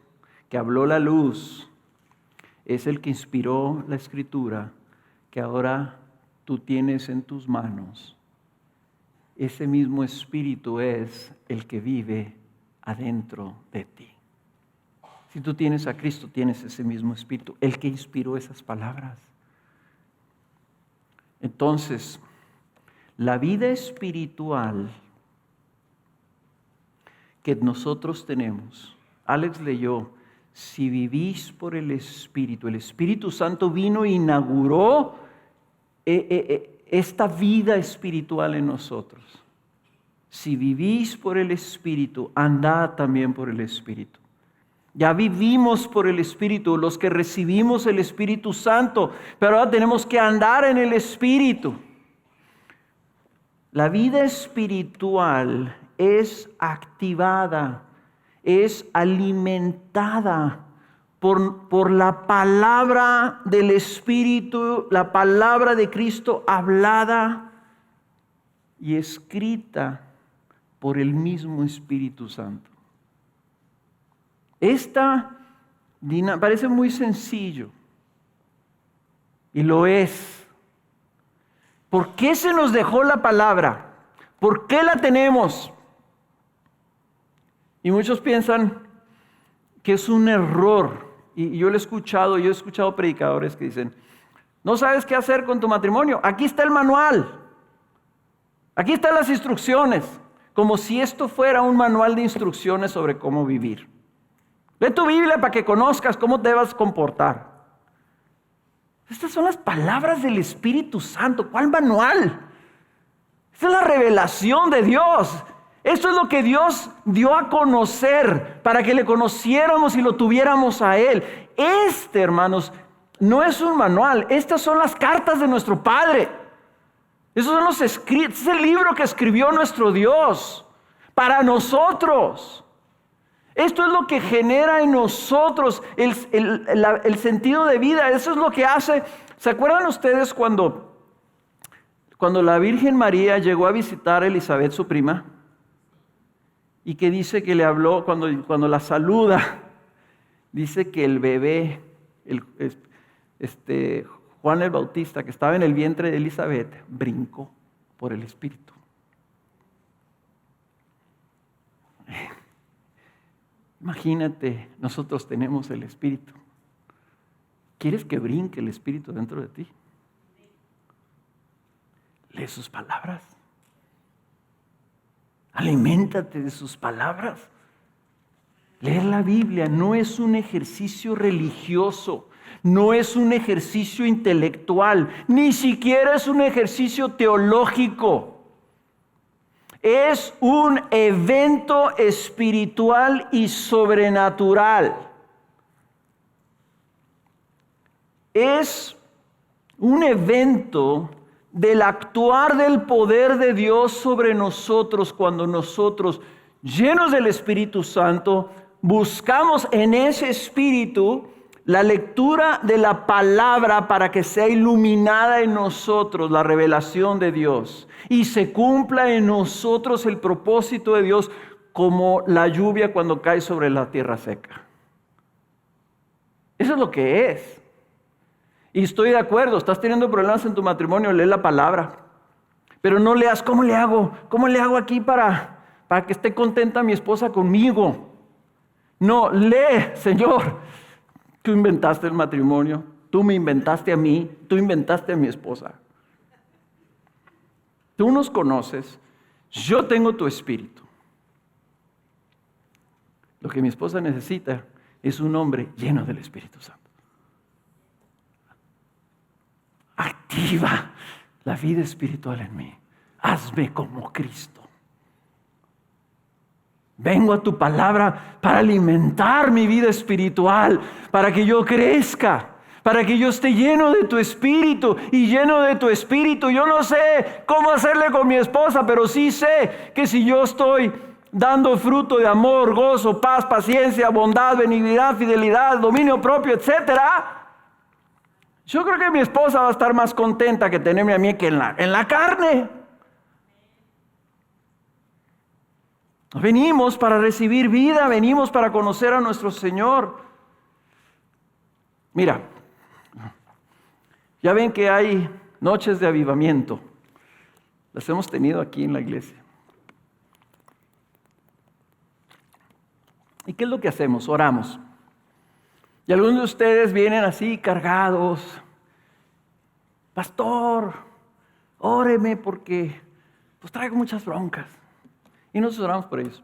que habló la luz, es el que inspiró la Escritura que ahora tú tienes en tus manos. Ese mismo Espíritu es el que vive adentro de ti. Si tú tienes a Cristo, tienes ese mismo Espíritu, el que inspiró esas palabras. Entonces, la vida espiritual que nosotros tenemos, Alex leyó, si vivís por el Espíritu Santo vino e inauguró esta vida espiritual en nosotros. Si vivís por el Espíritu, andad también por el Espíritu. Ya vivimos por el Espíritu, los que recibimos el Espíritu Santo, pero ahora tenemos que andar en el Espíritu. La vida espiritual es activada, es alimentada por la palabra del Espíritu, la palabra de Cristo hablada y escrita por el mismo Espíritu Santo. Esta parece muy sencillo y lo es. ¿Por qué se nos dejó la palabra? ¿Por qué la tenemos? Y muchos piensan que es un error. Y yo he escuchado predicadores que dicen, ¿no sabes qué hacer con tu matrimonio? Aquí está el manual. Aquí están las instrucciones. Como si esto fuera un manual de instrucciones sobre cómo vivir. Lee tu Biblia para que conozcas cómo te vas a comportar. Estas son las palabras del Espíritu Santo. ¿Cuál manual? Esta es la revelación de Dios. Esto es lo que Dios dio a conocer para que le conociéramos y lo tuviéramos a Él. Hermanos, no es un manual. Estas son las cartas de nuestro Padre. Esos son los escritos. Es el libro que escribió nuestro Dios para nosotros. Esto es lo que genera en nosotros el sentido de vida. Eso es lo que hace. ¿Se acuerdan ustedes cuando la Virgen María llegó a visitar a Elizabeth, su prima? Y que dice que le habló, cuando la saluda, dice que el bebé, Juan el Bautista, que estaba en el vientre de Elizabeth, brincó por el Espíritu. Imagínate, nosotros tenemos el Espíritu. ¿Quieres que brinque el Espíritu dentro de ti? Lee sus palabras. Aliméntate de sus palabras. Leer la Biblia no es un ejercicio religioso, no es un ejercicio intelectual, ni siquiera es un ejercicio teológico. Es un evento espiritual y sobrenatural. Es un evento del actuar del poder de Dios sobre nosotros cuando nosotros, llenos del Espíritu Santo, buscamos en ese Espíritu la lectura de la palabra para que sea iluminada en nosotros la revelación de Dios y se cumpla en nosotros el propósito de Dios como la lluvia cuando cae sobre la tierra seca. Eso es lo que es. Y estoy de acuerdo, estás teniendo problemas en tu matrimonio, lee la palabra. Pero no leas, ¿cómo le hago? ¿Cómo le hago aquí para que esté contenta mi esposa conmigo? No, lee, Señor. Tú inventaste el matrimonio, tú me inventaste a mí, tú inventaste a mi esposa. Tú nos conoces, yo tengo tu espíritu. Lo que mi esposa necesita es un hombre lleno del Espíritu Santo. Activa la vida espiritual en mí. Hazme como Cristo. Vengo a tu palabra para alimentar mi vida espiritual, para que yo crezca, para que yo esté lleno de tu espíritu y lleno de tu espíritu. Yo no sé cómo hacerle con mi esposa, pero sí sé que si yo estoy dando fruto de amor, gozo, paz, paciencia, bondad, benignidad, fidelidad, dominio propio, etcétera, yo creo que mi esposa va a estar más contenta que tenerme a mí que en la carne. Venimos para recibir vida, venimos para conocer a nuestro Señor. Mira, ya ven que hay noches de avivamiento. Las hemos tenido aquí en la iglesia. ¿Y qué es lo que hacemos? Oramos. Y algunos de ustedes vienen así cargados. Pastor, óreme porque pues traigo muchas broncas. Y nosotros oramos por ellos.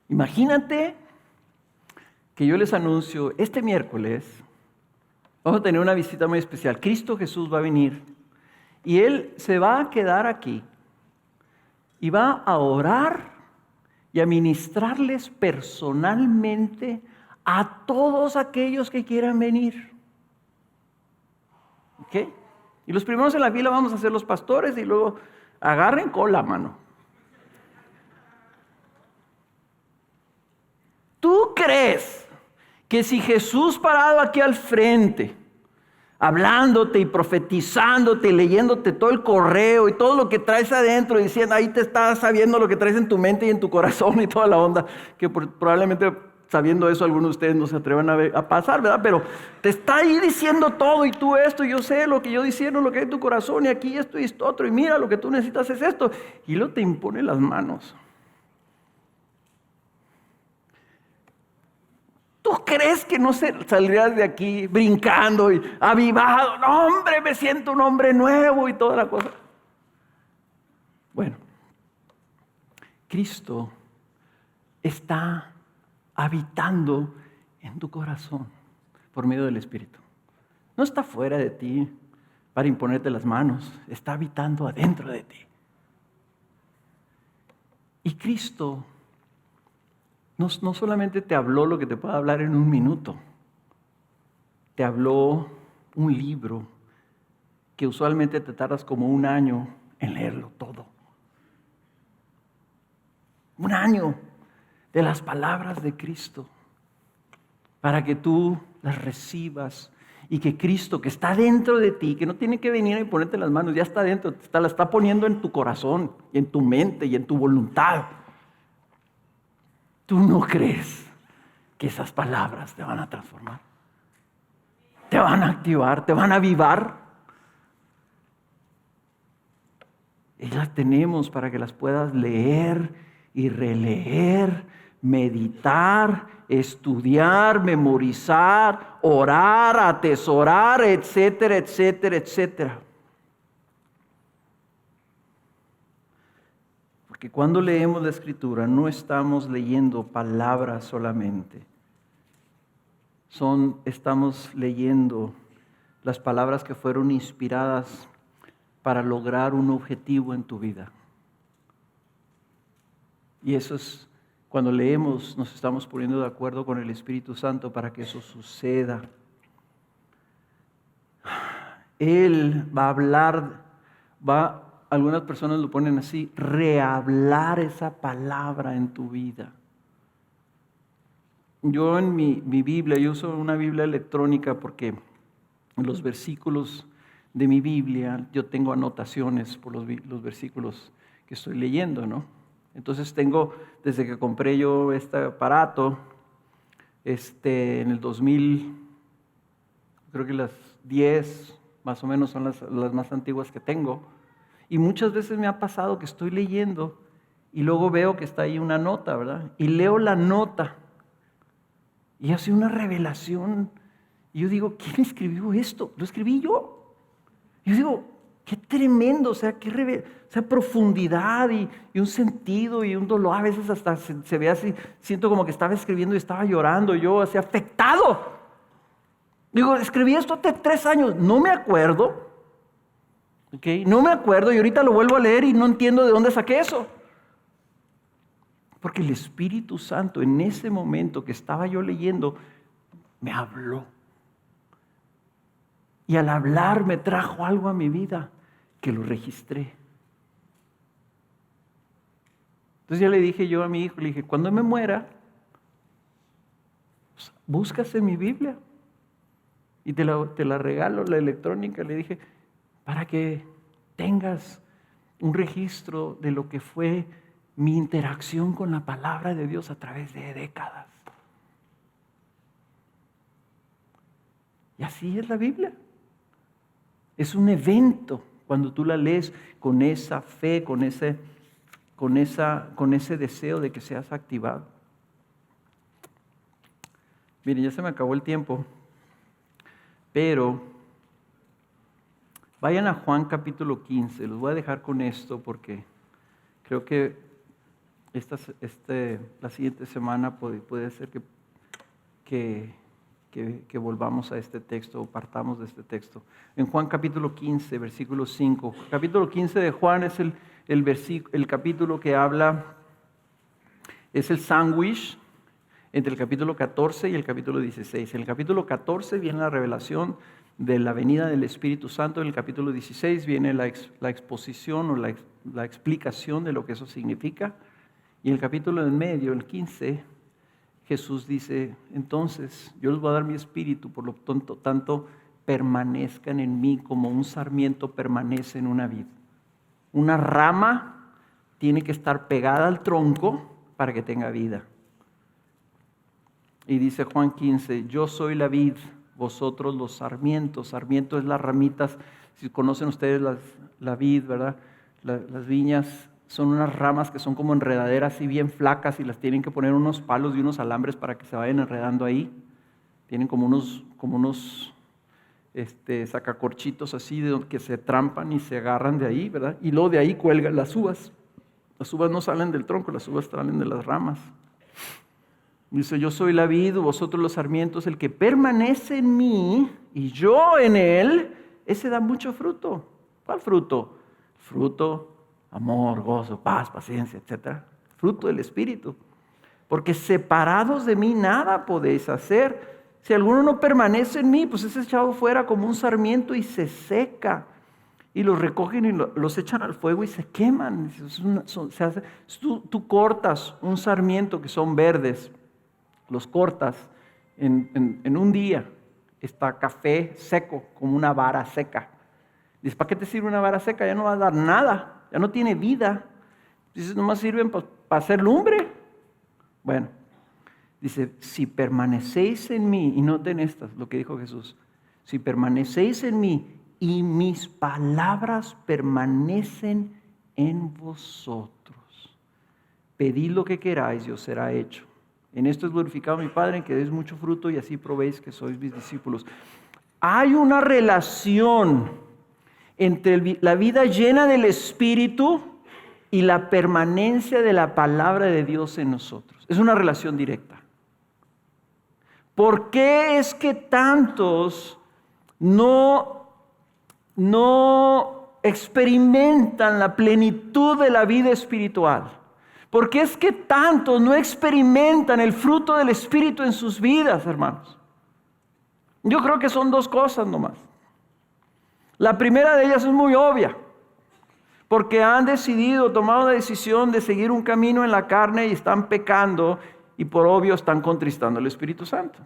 Imagínate que yo les anuncio, este miércoles vamos a tener una visita muy especial. Cristo Jesús va a venir y Él se va a quedar aquí y va a orar y a ministrarles personalmente a todos aquellos que quieran venir. ¿Ok? Y los primeros en la fila vamos a ser los pastores y luego agarren cola, mano. ¿Tú crees que si Jesús parado aquí al frente, hablándote y profetizándote y leyéndote todo el correo y todo lo que traes adentro, diciendo, ahí te estás sabiendo lo que traes en tu mente y en tu corazón y toda la onda, que probablemente sabiendo eso algunos de ustedes no se atrevan a pasar, ¿verdad? Pero te está ahí diciendo todo y tú esto, y yo sé lo que yo diciendo, lo que hay en tu corazón y aquí esto y esto otro, y mira lo que tú necesitas es esto, y luego te impone las manos. ¿Tú crees que no saldrías de aquí brincando y avivado? No, hombre, me siento un hombre nuevo y toda la cosa. Bueno, Cristo está habitando en tu corazón por medio del Espíritu. No está fuera de ti para imponerte las manos, está habitando adentro de ti. Y Cristo no solamente te habló lo que te puede hablar en un minuto, te habló un libro que usualmente te tardas como un año en leerlo todo. Un año de las palabras de Cristo para que tú las recibas y que Cristo que está dentro de ti, que no tiene que venir y ponerte las manos, ya está dentro, la está poniendo en tu corazón y en tu mente y en tu voluntad. ¿Tú no crees que esas palabras te van a transformar? ¿Te van a activar? ¿Te van a avivar? Y las tenemos para que las puedas leer y releer, meditar, estudiar, memorizar, orar, atesorar, etcétera, etcétera, etcétera. Que cuando leemos la Escritura no estamos leyendo palabras solamente. Estamos leyendo las palabras que fueron inspiradas para lograr un objetivo en tu vida. Y eso es, cuando leemos, nos estamos poniendo de acuerdo con el Espíritu Santo para que eso suceda. Él va a hablar, algunas personas lo ponen así, rehablar esa palabra en tu vida. Yo en mi Biblia, yo uso una Biblia electrónica porque en los versículos de mi Biblia yo tengo anotaciones por los versículos que estoy leyendo, ¿no? Entonces tengo, desde que compré yo este aparato, en el 2000, creo que las 10 más o menos son las más antiguas que tengo. Y muchas veces me ha pasado que estoy leyendo y luego veo que está ahí una nota, ¿verdad? Y leo la nota y hace una revelación. Y yo digo, ¿quién escribió esto? Lo escribí yo. Y yo digo, qué tremendo, o sea, profundidad y un sentido y un dolor. A veces hasta se ve así, siento como que estaba escribiendo y estaba llorando, yo así afectado. Digo, escribí esto hace 3 años, no me acuerdo. Okay, no me acuerdo y ahorita lo vuelvo a leer y no entiendo de dónde saqué eso. Porque el Espíritu Santo en ese momento que estaba yo leyendo, me habló. Y al hablar me trajo algo a mi vida que lo registré. Entonces ya le dije yo a mi hijo, le dije, cuando me muera, pues, búscase mi Biblia. Y te la regalo, la electrónica. Le dije, para que tengas un registro de lo que fue mi interacción con la palabra de Dios a través de décadas. Y así es la Biblia. Es un evento cuando tú la lees con esa fe, con ese deseo de que seas activado. Miren, ya se me acabó el tiempo, pero vayan a Juan capítulo 15. Los voy a dejar con esto porque creo que la siguiente semana puede ser que volvamos a este texto o partamos de este texto. En Juan capítulo 15, versículo 5. Capítulo 15 de Juan es el capítulo que habla, es el sándwich entre el capítulo 14 y el capítulo 16. En el capítulo 14 viene la revelación de la venida del Espíritu Santo. En el capítulo 16 viene la exposición o la explicación de lo que eso significa. Y en el capítulo en medio, el 15, Jesús dice, entonces yo les voy a dar mi espíritu, por lo tanto permanezcan en mí como un sarmiento permanece en una vid. Una rama tiene que estar pegada al tronco para que tenga vida. Y dice Juan 15, yo soy la vid, vosotros los sarmientos. Sarmiento es las ramitas, si conocen ustedes la vid, ¿verdad? Las viñas son unas ramas que son como enredaderas así bien flacas y las tienen que poner unos palos y unos alambres para que se vayan enredando ahí. Tienen como unos sacacorchitos así que se trampan y se agarran de ahí, ¿verdad? Y luego de ahí cuelgan las uvas. Las uvas no salen del tronco, las uvas salen de las ramas. Dice, yo soy la vid, vosotros los sarmientos, el que permanece en mí y yo en él, ese da mucho fruto. ¿Cuál fruto? Fruto, amor, gozo, paz, paciencia, etc. Fruto del Espíritu. Porque separados de mí nada podéis hacer. Si alguno no permanece en mí, pues es echado fuera como un sarmiento y se seca. Y los recogen y los echan al fuego y se queman. Tú cortas un sarmiento que son verdes, los cortas en un día, está café seco, como una vara seca. Dices, ¿para qué te sirve una vara seca? Ya no va a dar nada, ya no tiene vida. Dices, nomás sirven para hacer lumbre. Bueno, dice, si permanecéis en mí, y noten estas, lo que dijo Jesús, si permanecéis en mí y mis palabras permanecen en vosotros, pedid lo que queráis y os será hecho. En esto es glorificado mi Padre, en que deis mucho fruto y así probéis que sois mis discípulos. Hay una relación entre la vida llena del Espíritu y la permanencia de la palabra de Dios en nosotros. Es una relación directa. ¿Por qué es que tantos no experimentan la plenitud de la vida espiritual? ¿Por qué es que tantos no experimentan el fruto del Espíritu en sus vidas, hermanos? Yo creo que son dos cosas nomás. La primera de ellas es muy obvia, porque han tomado la decisión de seguir un camino en la carne y están pecando y por obvio están contristando al Espíritu Santo.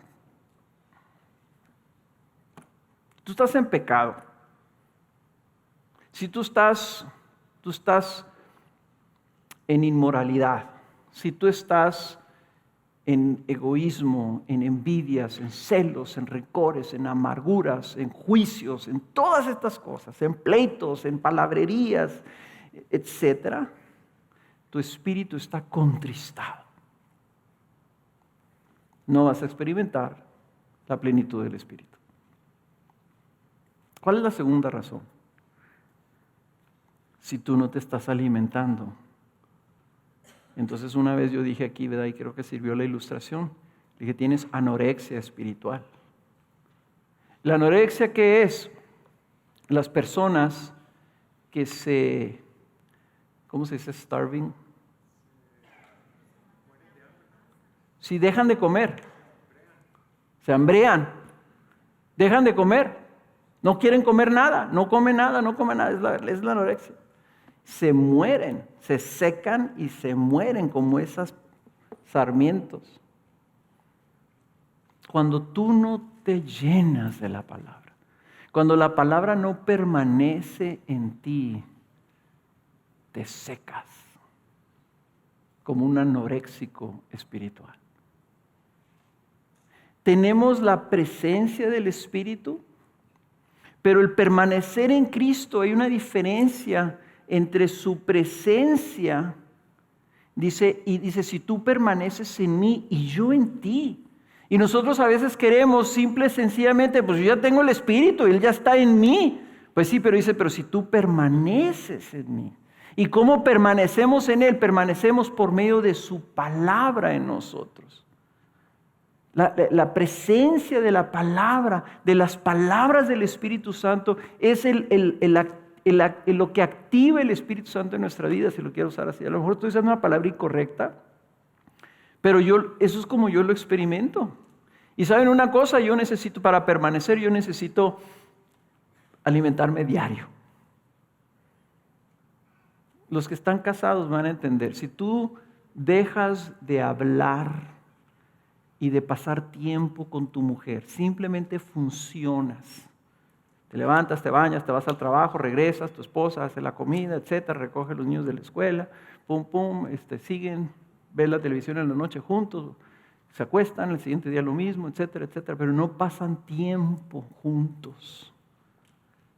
Tú estás en pecado. Si tú estás en inmoralidad, si tú estás en egoísmo, en envidias, en celos, en rencores, en amarguras, en juicios, en todas estas cosas, en pleitos, en palabrerías, etc., tu espíritu está contristado. No vas a experimentar la plenitud del Espíritu. ¿Cuál es la segunda razón? Si tú no te estás alimentando. Entonces una vez yo dije aquí, ¿verdad? Y creo que sirvió la ilustración. Dije, tienes anorexia espiritual. ¿La anorexia qué es? Las personas que ¿cómo se dice? Starving. Si dejan de comer, se hambrean, dejan de comer, no quieren comer nada, no comen nada, es la anorexia. Se mueren, se secan y se mueren como esas sarmientos. Cuando tú no te llenas de la palabra, cuando la palabra no permanece en ti, te secas como un anoréxico espiritual. Tenemos la presencia del Espíritu, pero el permanecer en Cristo, hay una diferencia entre su presencia, dice, si tú permaneces en mí y yo en ti. Y nosotros a veces queremos simple y sencillamente, pues yo ya tengo el Espíritu, Él ya está en mí. Pues sí, pero dice, pero si tú permaneces en mí. ¿Y cómo permanecemos en Él? Permanecemos por medio de su palabra en nosotros. La presencia de la palabra, de las palabras del Espíritu Santo, es lo que activa el Espíritu Santo en nuestra vida, si lo quiero usar así. A lo mejor estoy usando una palabra incorrecta, pero eso es como yo lo experimento. Y saben una cosa, para permanecer, yo necesito alimentarme diario. Los que están casados van a entender. Si tú dejas de hablar y de pasar tiempo con tu mujer, simplemente funcionas. Te levantas, te bañas, te vas al trabajo, regresas, tu esposa hace la comida, etcétera, recoge a los niños de la escuela, siguen, ven la televisión en la noche juntos, se acuestan, el siguiente día lo mismo, etcétera, etcétera, pero no pasan tiempo juntos.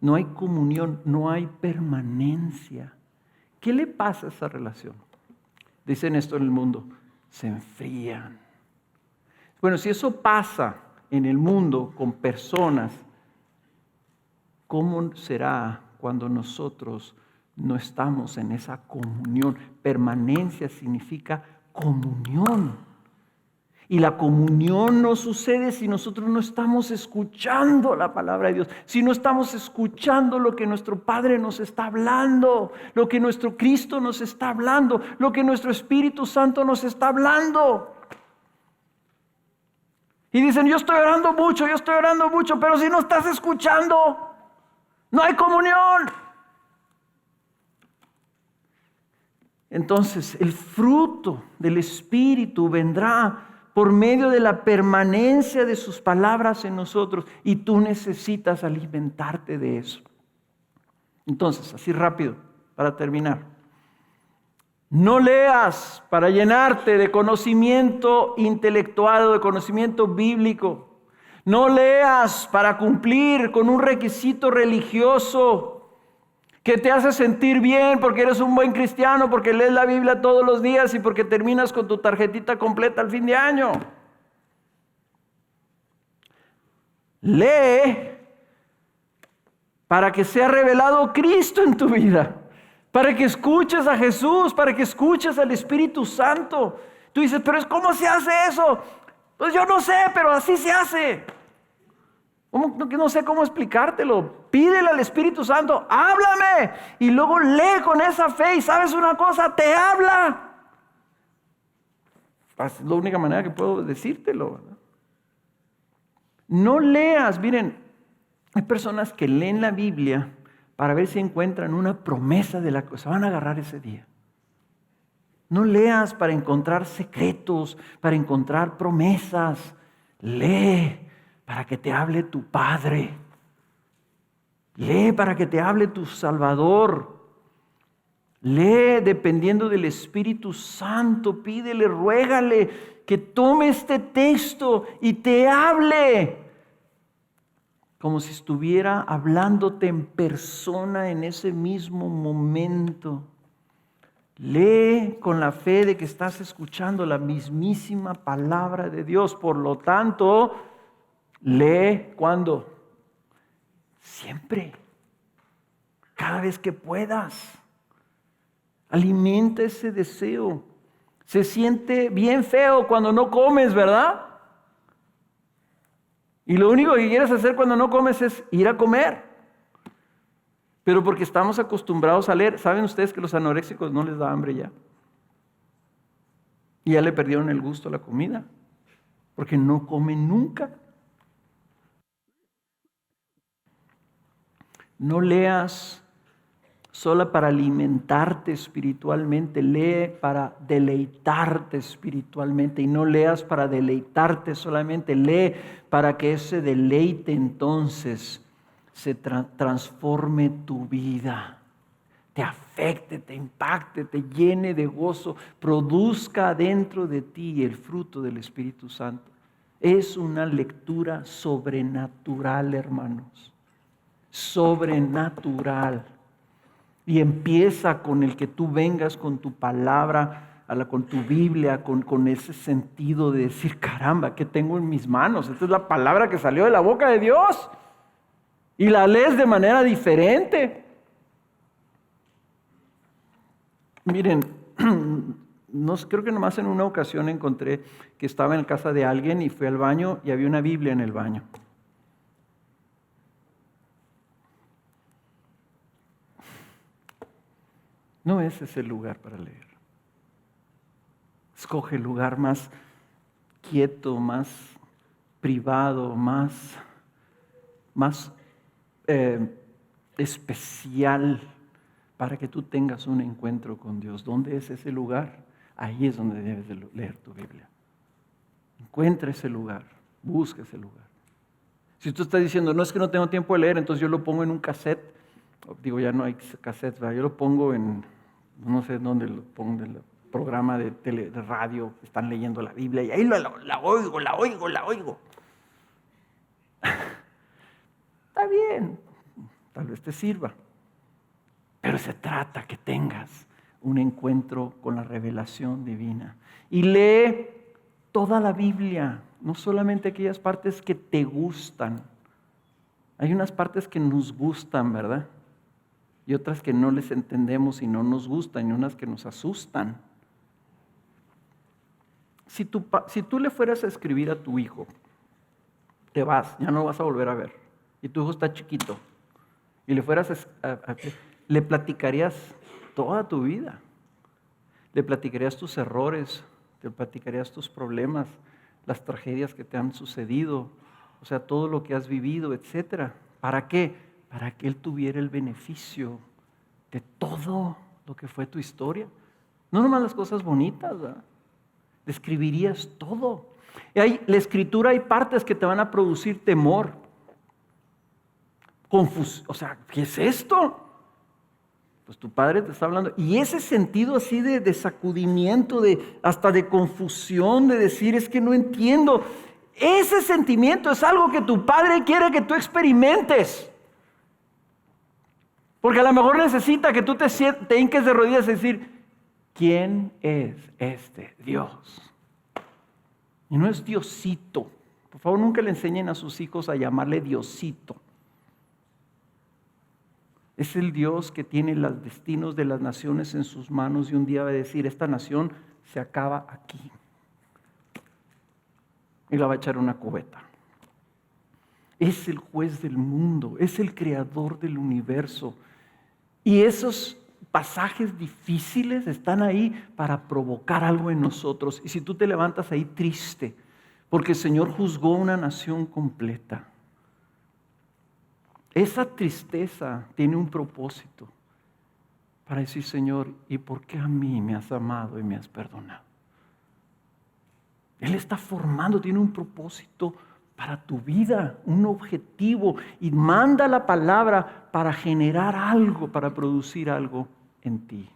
No hay comunión, no hay permanencia. ¿Qué le pasa a esa relación? Dicen esto en el mundo, se enfrían. Bueno, si eso pasa en el mundo con personas, ¿cómo será cuando nosotros no estamos en esa comunión? Permanencia significa comunión. Y la comunión no sucede si nosotros no estamos escuchando la palabra de Dios, si no estamos escuchando lo que nuestro Padre nos está hablando, lo que nuestro Cristo nos está hablando, lo que nuestro Espíritu Santo nos está hablando. Y dicen, yo estoy orando mucho, pero si no estás escuchando, no hay comunión. Entonces, el fruto del Espíritu vendrá por medio de la permanencia de sus palabras en nosotros, y tú necesitas alimentarte de eso. Entonces, así rápido, para terminar. No leas para llenarte de conocimiento intelectual o de conocimiento bíblico. No leas para cumplir con un requisito religioso que te hace sentir bien porque eres un buen cristiano, porque lees la Biblia todos los días y porque terminas con tu tarjetita completa al fin de año. Lee para que sea revelado Cristo en tu vida, para que escuches a Jesús, para que escuches al Espíritu Santo. Tú dices, pero ¿cómo se hace eso? Pues yo no sé, pero así se hace. No sé cómo explicártelo. Pídele al Espíritu Santo, háblame. Y luego lee con esa fe y sabes una cosa, te habla. Es la única manera que puedo decírtelo, ¿verdad? No leas, miren, hay personas que leen la Biblia para ver si encuentran una promesa de la que se van a agarrar ese día. No leas para encontrar secretos, para encontrar promesas. Lee para que te hable tu Padre. Lee para que te hable tu Salvador. Lee dependiendo del Espíritu Santo. Pídele, ruégale que tome este texto y te hable como si estuviera hablándote en persona en ese mismo momento. Lee con la fe de que estás escuchando la mismísima palabra de Dios. Por lo tanto, lee ¿cuándo? Siempre. Cada vez que puedas. Alimenta ese deseo. Se siente bien feo cuando no comes, ¿verdad? Y lo único que quieres hacer cuando no comes es ir a comer. Pero porque estamos acostumbrados a leer. ¿Saben ustedes que los anoréxicos no les da hambre ya? Y ya le perdieron el gusto a la comida. porque no come nunca. No leas solo para alimentarte espiritualmente, lee para deleitarte espiritualmente. Y no leas para deleitarte solamente, lee para que ese deleite entonces se transforme tu vida, te afecte, te impacte, te llene de gozo, produzca dentro de ti el fruto del Espíritu Santo. Es una lectura sobrenatural, hermanos, sobrenatural. Y empieza con el que tú vengas con tu palabra, con tu Biblia, con ese sentido de decir, caramba, ¿qué tengo en mis manos? Esta es la palabra que salió de la boca de Dios. Y la lees de manera diferente. Miren, creo que nomás en una ocasión encontré que estaba en casa de alguien y fui al baño y había una Biblia en el baño. No es ese el lugar para leer. Escoge el lugar más quieto, más privado, más especial para que tú tengas un encuentro con Dios. ¿Dónde es ese lugar? Ahí es donde debes de leer tu Biblia. Encuentra ese lugar, busca ese lugar. Si tú estás diciendo, no es que no tengo tiempo de leer, entonces yo lo pongo en un cassette. Digo, ya no hay cassettes, ¿verdad? Yo lo pongo en, no sé dónde lo pongo, en el programa de radio, están leyendo la Biblia y ahí la oigo. Está bien, tal vez te sirva. Pero se trata que tengas un encuentro con la revelación divina. Y lee toda la Biblia, no solamente aquellas partes que te gustan. Hay unas partes que nos gustan, ¿verdad? Y otras que no les entendemos y no nos gustan, y unas que nos asustan. Si tú le fueras a escribir a tu hijo, te vas, ya no lo vas a volver a ver, y tu hijo está chiquito, y le fueras le platicarías toda tu vida, le platicarías tus errores, le platicarías tus problemas, las tragedias que te han sucedido, o sea, todo lo que has vivido, etc. ¿Para qué? Para que él tuviera el beneficio de todo lo que fue tu historia. No nomás las cosas bonitas, ¿verdad? Describirías todo. Y la escritura hay partes que te van a producir temor, confusión. O sea, ¿qué es esto? Pues tu padre te está hablando. Y ese sentido así de sacudimiento, hasta de confusión, de decir, es que no entiendo. Ese sentimiento es algo que tu padre quiere que tú experimentes. Porque a lo mejor necesita que tú te hinques de rodillas y decir, ¿quién es este Dios? Y no es Diosito. Por favor, nunca le enseñen a sus hijos a llamarle Diosito. Es el Dios que tiene los destinos de las naciones en sus manos y un día va a decir, esta nación se acaba aquí. Y la va a echar en una cubeta. Es el juez del mundo, es el creador del universo. Y esos pasajes difíciles están ahí para provocar algo en nosotros. Y si tú te levantas ahí triste, porque el Señor juzgó una nación completa, esa tristeza tiene un propósito para decir, Señor, ¿y por qué a mí me has amado y me has perdonado? Él está formando, tiene un propósito para tu vida, un objetivo, y manda la palabra para generar algo, para producir algo en ti.